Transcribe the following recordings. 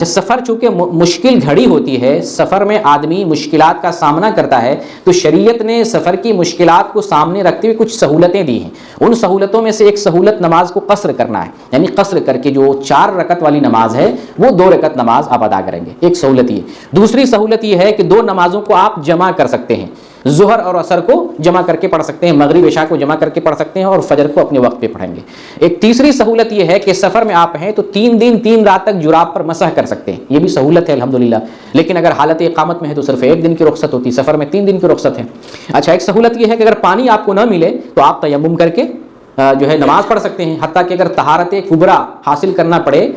سفر چونکہ مشکل گھڑی ہوتی ہے، سفر میں آدمی مشکلات کا سامنا کرتا ہے، تو شریعت نے سفر کی مشکلات کو سامنے رکھتے ہوئے کچھ سہولتیں دی ہیں۔ ان سہولتوں میں سے ایک سہولت نماز کو قصر کرنا ہے، یعنی قصر کر کے جو 4 رکعت والی نماز ہے وہ 2 رکعت نماز آپ ادا کریں گے، ایک سہولت یہ۔ دوسری سہولت یہ ہے کہ 2 نمازوں کو آپ جمع کر سکتے ہیں، ظہر اور عصر کو جمع کر کے پڑھ سکتے ہیں، مغرب عشاء کو جمع کر کے پڑھ سکتے ہیں، اور فجر کو اپنے وقت پہ پڑھیں گے۔ ایک تیسری سہولت یہ ہے کہ سفر میں آپ ہیں تو 3 دن 3 رات تک جراب پر مسح کر سکتے ہیں، یہ بھی سہولت ہے الحمدللہ۔ لیکن اگر حالت اقامت میں ہے تو صرف 1 دن کی رخصت ہوتی ہے، سفر میں 3 دن کی رخصت ہے۔ اچھا، ایک سہولت یہ ہے کہ اگر پانی آپ کو نہ ملے تو آپ تیمم کر کے جو ہے نماز پڑھ سکتے ہیں، حتیٰ کہ اگر طہارت کبریٰ حاصل کرنا پڑے،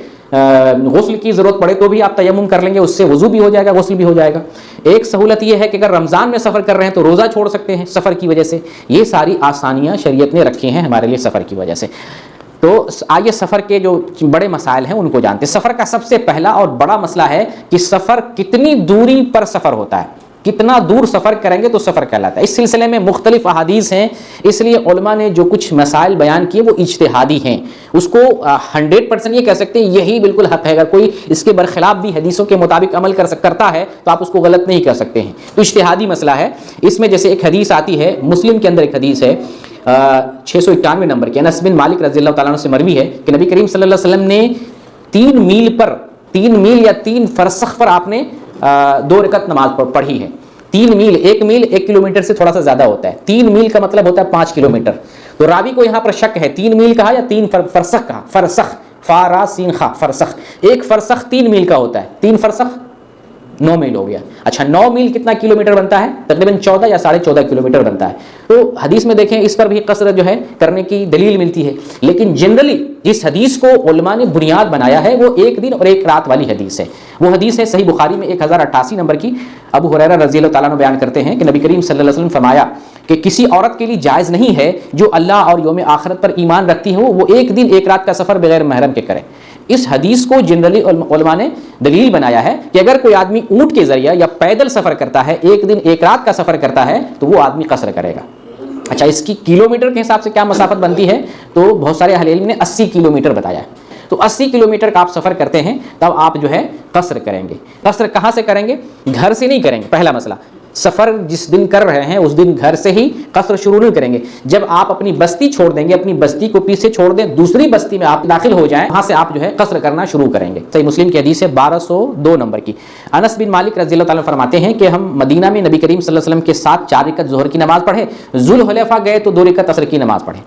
غسل کی ضرورت پڑے تو بھی آپ تیمم کر لیں گے، اس سے وضو بھی ہو جائے گا، غسل بھی ہو جائے گا۔ ایک سہولت یہ ہے کہ اگر رمضان میں سفر کر رہے ہیں تو روزہ چھوڑ سکتے ہیں سفر کی وجہ سے۔ یہ ساری آسانیاں شریعت نے رکھی ہیں ہمارے لیے سفر کی وجہ سے۔ تو آئیے سفر کے جو بڑے مسائل ہیں ان کو جانتے ہیں۔ سفر کا سب سے پہلا اور بڑا مسئلہ ہے کہ سفر کتنی دوری پر سفر ہوتا ہے، کتنا دور سفر کریں گے تو سفر کہلاتا ہے۔ اس سلسلے میں مختلف احادیث ہیں، اس لیے علماء نے جو کچھ مسائل بیان کیے وہ اجتہادی ہیں، اس کو 100% یہ کہہ سکتے ہیں یہی بالکل حق ہے۔ اگر کوئی اس کے برخلاف بھی حدیثوں کے مطابق عمل کرتا ہے تو آپ اس کو غلط نہیں کر سکتے ہیں، تو اجتہادی مسئلہ ہے۔ اس میں جیسے ایک حدیث آتی ہے، مسلم کے اندر ایک حدیث ہے 691 نمبر کی، انس بن مالک رضی اللہ تعالیٰ عنہ سے مروی ہے کہ نبی کریم صلی اللہ علیہ وسلم نے 3 میل یا 3 فرسخ پر آپ نے 2 رکعت نماز پڑھی ہے۔ 3 میل، 1 میل 1 کلومیٹر سے تھوڑا سا زیادہ ہوتا ہے، 3 میل کا مطلب ہوتا ہے 5 کلومیٹر۔ تو راوی کو یہاں پر شک ہے 3 میل کہا یا 3 فرسخ کہا، فرسخ، فا را سین خا، فرسخ۔ 1 فرسخ 3 میل کا ہوتا ہے، 3 فرسخ 9 میل ہو گیا۔ اچھا، 9 میل کتنا کلومیٹر بنتا ہے؟ تقریباً 14 یا 14.5 کلومیٹر بنتا ہے۔ تو حدیث میں دیکھیں اس پر بھی قصر جو ہے کرنے کی دلیل ملتی ہے، لیکن جنرلی جس حدیث کو علماء نے بنیاد بنایا ہے وہ 1 دن اور 1 رات والی حدیث ہے۔ وہ حدیث ہے صحیح بخاری میں 1088 نمبر کی، ابو ہریرہ رضی اللہ تعالیٰ عنہ بیان کرتے ہیں کہ نبی کریم صلی اللہ علیہ وسلم فرمایا کہ کسی عورت کے لیے جائز نہیں ہے جو اللہ اور یوم آخرت پر ایمان رکھتی ہے وہ 1 دن 1 رات کا سفر بغیر محرم کے کرے۔ اس حدیث کو جنرلی علماء نے دلیل بنایا ہے کہ اگر کوئی آدمی اونٹ کے ذریعے یا پیدل سفر کرتا ہے، 1 دن 1 رات کا سفر کرتا ہے تو وہ آدمی قصر کرے گا۔ اچھا، اس کی کلومیٹر کے حساب سے کیا مسافت بنتی ہے تو بہت سارے اہل علم نے 80 کلومیٹر بتایا ہے۔ تو 80 کلومیٹر کا آپ سفر کرتے ہیں تب آپ جو ہے قصر کریں گے۔ قصر کہاں سے کریں گے؟ گھر سے نہیں کریں گے۔ پہلا مسئلہ، سفر جس دن کر رہے ہیں اس دن گھر سے ہی قصر شروع نہیں کریں گے۔ جب آپ اپنی بستی چھوڑ دیں گے، اپنی بستی کو پیچھے چھوڑ دیں، دوسری بستی میں آپ داخل ہو جائیں، وہاں سے آپ جو ہے قصر کرنا شروع کریں گے۔ صحیح مسلم کی حدیث ہے 1202 نمبر کی۔ انس بن مالک رضی اللہ تعالیٰ فرماتے ہیں کہ ہم مدینہ میں نبی کریم صلی اللہ علیہ وسلم کے ساتھ 4 رکعت ظہر کی نماز پڑھے، ذوالحلیفہ گئے تو 2 رکعت عصر کی نماز پڑھے۔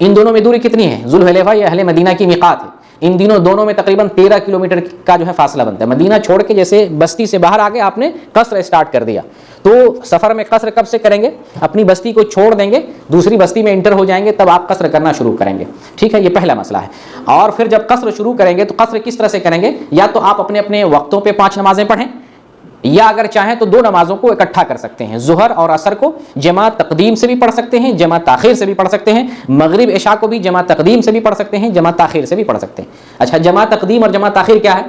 ان دونوں میں دوری کتنی ہے؟ ذوالحلیفہ یہ اہل مدینہ کی میقات ہے، ان دونوں میں تقریباً 13 کلومیٹر کا جو ہے فاصلہ بنتا ہے۔ مدینہ چھوڑ کے جیسے بستی سے باہر آگے آپ نے قصر اسٹارٹ کر دیا، تو سفر میں قصر کب سے کریں گے؟ اپنی بستی کو چھوڑ دیں گے، دوسری بستی میں انٹر ہو جائیں گے تب آپ قصر کرنا شروع کریں گے۔ ٹھیک ہے، یہ پہلا مسئلہ ہے۔ اور پھر جب قصر شروع کریں گے تو قصر کس طرح سے کریں گے؟ یا تو آپ اپنے اپنے وقتوں پہ 5 نمازیں پڑھیں، یا اگر چاہیں تو 2 نمازوں کو اکٹھا کر سکتے ہیں۔ ظہر اور عصر کو جمع تقدیم سے بھی پڑھ سکتے ہیں، جمع تاخیر سے بھی پڑھ سکتے ہیں۔ مغرب عشاء کو بھی جمع تقدیم سے بھی پڑھ سکتے ہیں، جمع تاخیر سے بھی پڑھ سکتے ہیں۔ اچھا، جمع تقدیم اور جمع تاخیر کیا ہے؟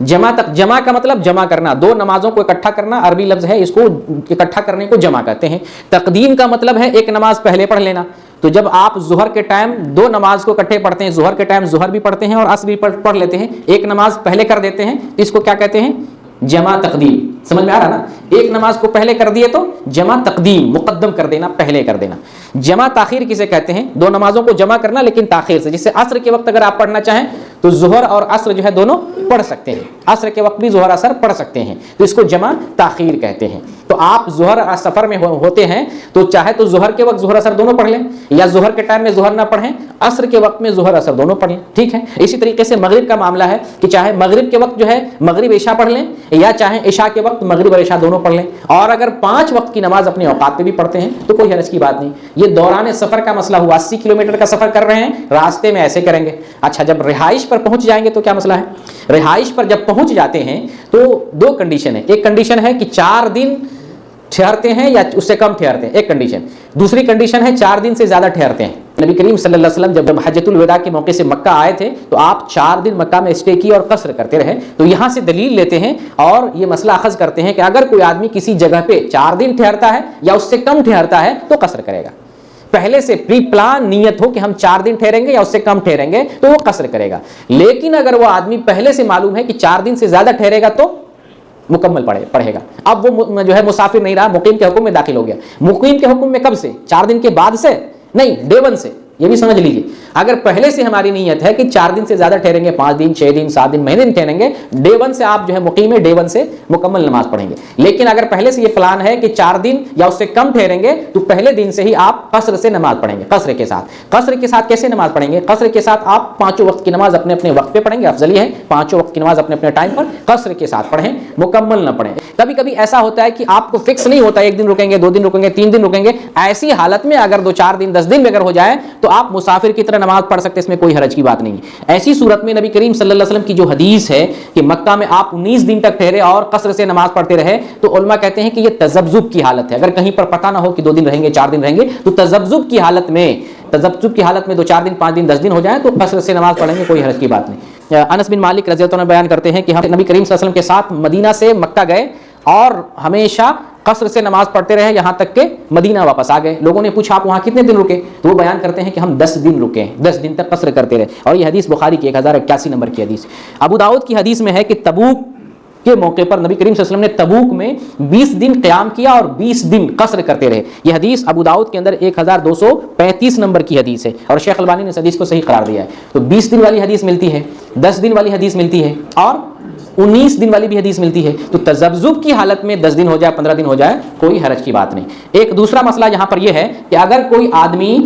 جمع کا مطلب جمع کرنا، 2 نمازوں کو اکٹھا کرنا، عربی لفظ ہے، اس کو اکٹھا کرنے کو جمع کہتے ہیں۔ تقدیم کا مطلب ہے 1 نماز پہلے پڑھ لینا۔ تو جب آپ ظہر کے ٹائم 2 نماز کو اکٹھے پڑھتے ہیں، ظہر کے ٹائم ظہر بھی پڑھتے ہیں اور عصر بھی پڑھ لیتے ہیں، 1 نماز پہلے کر دیتے ہیں، اس کو کیا کہتے ہیں؟ جمع تقدیم۔ سمجھ میں آ رہا نا؟ 1 نماز کو پہلے کر دیے تو جمع تقدیم، مقدم کر دینا، پہلے کر دینا۔ جمع تاخیر کسے کہتے ہیں؟ 2 نمازوں کو جمع کرنا لیکن تاخیر سے، جسے عصر کے وقت اگر آپ پڑھنا چاہیں تو ظہر اور عصر جو ہے دونوں پڑھ سکتے ہیں، عصر کے وقت بھی ظہر عصر پڑھ سکتے ہیں، تو اس کو جمع تاخیر کہتے ہیں۔ تو آپ ظہر سفر میں ہوتے ہیں تو چاہے تو ظہر کے وقت ظہر عصر دونوں پڑھ لیں، یا ظہر کے ٹائم میں ظہر نہ پڑھیں، عصر کے وقت میں ظہر عصر دونوں پڑھ لیں۔ ٹھیک ہے، اسی طریقے سے مغرب کا معاملہ ہے کہ چاہے مغرب کے وقت جو ہے مغرب عشاء پڑھ لیں، یا چاہے عشاء کے وقت مغرب اور عشاء دونوں پڑھ لیں۔ اور اگر 5 وقت کی نماز اپنے اوقات پہ بھی پڑھتے ہیں تو کوئی حرج کی بات نہیں۔ یہ دوران سفر کا مسئلہ ہوا، 80 کلومیٹر کا سفر کر رہے ہیں، راستے میں ایسے کریں گے۔ اچھا، جب رہائش پر پہنچ جائیں گے تو کیا مسئلہ ہے؟ رہائش پر جب پہنچ جاتے ہیں تو 2 کنڈیشن ہے۔ ایک کنڈیشن ہے کہ 4 دن ٹھہرتے ہیں یا اس سے کم ٹھہرتے ہیں، ایک کنڈیشن۔ دوسری کنڈیشن ہے 4 دن سے زیادہ ٹھہرتے ہیں۔ نبی کریم صلی اللہ علیہ وسلم جب حجۃ الوداع کے موقع سے مکہ آئے تھے تو آپ 4 دن مکہ میں اسٹے کی اور قصر کرتے رہے۔ تو یہاں سے دلیل لیتے ہیں اور یہ مسئلہ اخذ کرتے ہیں کہ اگر کوئی آدمی کسی جگہ پہ 4 دن ٹھہرتا ہے یا اس سے کم ٹھہرتا ہے تو قصر کرے گا۔ پہلے سے پری پلان نیت ہو کہ ہم 4 دن ٹھہریں گے یا اس سے کم ٹھہریں گے تو وہ قصر کرے گا. لیکن اگر وہ آدمی پہلے سے معلوم ہے کہ 4 دن سے زیادہ ٹھہرے گا تو مکمل پڑھے گا. اب وہ جو ہے مسافر نہیں رہا, مقیم کے حکم میں داخل ہو گیا. مقیم کے حکم میں کب سے؟ 4 دن کے بعد سے نہیں, ڈے 1 سے. یہ بھی سمجھ لیجیے, اگر پہلے سے ہماری نیت ہے کہ 4 دن سے زیادہ ٹھہریں گے, 5 دن 6 دن 7 دن مہینے دن ٹھہریں گے, ڈے 1 سے آپ جو ہے مقیم ہے, ڈے 1 سے مکمل نماز پڑھیں گے. لیکن اگر پہلے سے یہ پلان ہے کہ 4 دن یا اس سے کم ٹھہریں گے تو پہلے دن سے ہی آپ قصر سے نماز پڑھیں گے. قصر کے ساتھ, قصر کے ساتھ کیسے نماز پڑھیں گے؟ قصر کے ساتھ آپ 5 وقت کی نماز اپنے اپنے وقت پہ پڑھیں گے. افضل یہ ہے 5 وقت کی نماز اپنے اپنے ٹائم پر قصر کے ساتھ پڑھیں, مکمل نہ پڑھیں. کبھی کبھی ایسا ہوتا ہے کہ آپ کو فکس نہیں ہوتا, 1 دن رکیں گے, 2 دن رکیں گے, 3 دن رکیں گے. ایسی حالت میں اگر 2-4 دن 10 دن بھی اگر ہو جائے تو آپ مسافر کی طرح نماز پڑھ سکتے, اس میں کوئی حرج کی بات نہیں ہے. ایسی صورت میں نبی کریم صلی اللہ علیہ وسلم کی جو حدیث ہے کہ مکہ میں آپ 19 دن تک ٹھہرے اور قصر سے نماز پڑھتے رہے, تو علماء کہتے ہیں کہ یہ تذبذب کی حالت ہے. اگر کہیں پر پتہ نہ ہو کہ 2 دن رہیں گے 4 دن رہیں گے تو تذبذب کی حالت میں 2-4 دن 5 دن 10 دن ہو جائیں تو قصر سے نماز پڑھیں گے, کوئی حرج کی بات نہیں. انس بن مالک رضی اللہ عنہ بیان کرتے ہیں کہ ہم نبی کریم صلی اللہ علیہ وسلم کے ساتھ مدینہ سے مکہ گئے اور ہمیشہ قصر سے نماز پڑھتے رہے یہاں تک کہ مدینہ واپس آ گئے. لوگوں نے پوچھا آپ وہاں کتنے دن رکے؟ تو وہ بیان کرتے ہیں کہ ہم 10 دن رکے, 10 دن تک قصر کرتے رہے. اور یہ حدیث بخاری کی 1081 نمبر کی حدیث. ابو داؤد کی حدیث میں ہے کہ تبوک کے موقع پر نبی کریم صلی اللہ علیہ وسلم نے تبوک میں 20 دن قیام کیا اور 20 دن قصر کرتے رہے. یہ حدیث ابو داؤد کے اندر 1235 نمبر کی حدیث ہے اور شیخ البانی نے اس حدیث کو صحیح قرار دیا ہے. تو 20 دن والی حدیث ملتی ہے, 10 دن والی حدیث ملتی ہے اور 19 دن والی بھی حدیث ملتی ہے. تو تذبذب کی حالت میں 10 دن ہو جائے 15 دن ہو جائے کوئی حرج کی بات نہیں. ایک دوسرا مسئلہ یہاں پر یہ ہے کہ اگر کوئی آدمی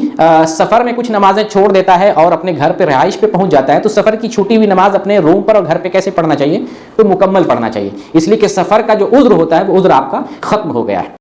سفر میں کچھ نمازیں چھوڑ دیتا ہے اور اپنے گھر پہ رہائش پہ پہنچ جاتا ہے تو سفر کی چھوٹی ہوئی نماز اپنے روم پر اور گھر پہ کیسے پڑھنا چاہیے؟ تو مکمل پڑھنا چاہیے, اس لیے کہ سفر کا جو عذر ہوتا ہے وہ عذر آپ کا ختم ہو گیا ہے.